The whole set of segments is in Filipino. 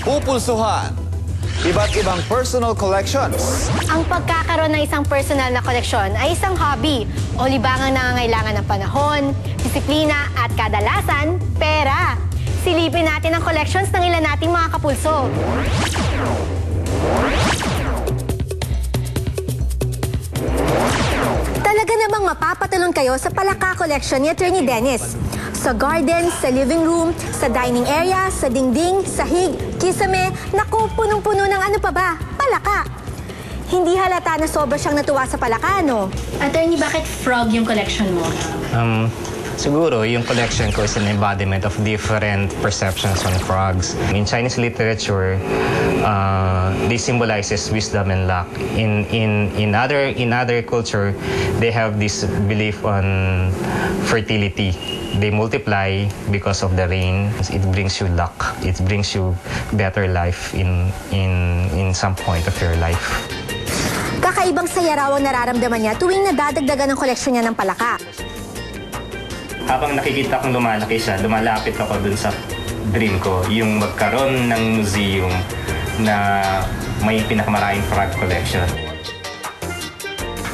pupulsuhan. Iba't ibang personal collections. Ang pagkakaroon ng isang personal na koleksyon ay isang hobby o libangang nangangailangan ng panahon, disiplina at kadalasan, pera. Silipin natin ang collections ng ilan nating mga kapulso. Talaga namang mapapatulong kayo sa palaka collection ni Attorney Dennis. Sa garden, sa living room, sa dining area, sa dingding, sahig, kisame, naku, punong-puno ng ano pa ba? Palaka! Hindi halata na sobra siyang natuwa sa palaka, no? Attorney, bakit frog yung collection mo? Siguro, yung collection ko is an embodiment of different perceptions on frogs. In Chinese literature, they symbolizes wisdom and luck. In other culture, they have this belief on fertility. They multiply because of the rain. It brings you luck. It brings you better life in some point of your life. Kakaibang saya raw ang nararamdaman niya tuwing nadadagdagan ng koleksyon niya ng palaka. Habang nakikita kong lumalaki siya, lumalapit ako dun sa dream ko, yung magkaroon ng museum na may pinakamaraming frog collection.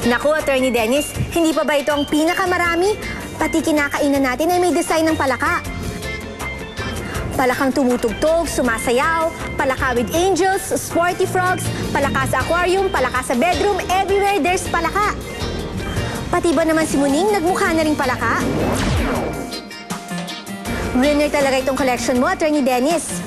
Naku, Attorney Dennis, hindi pa ba ito ang pinakamarami? Pati kinakainan natin ay may design ng palaka. Palakang tumutugtog, sumasayaw, palaka with angels, sporty frogs, palaka sa aquarium, palaka sa bedroom, everywhere there's palaka. Pati ba naman si Muning nagmukha na ring palaka? Winner talaga itong collection mo, Attorney Dennis.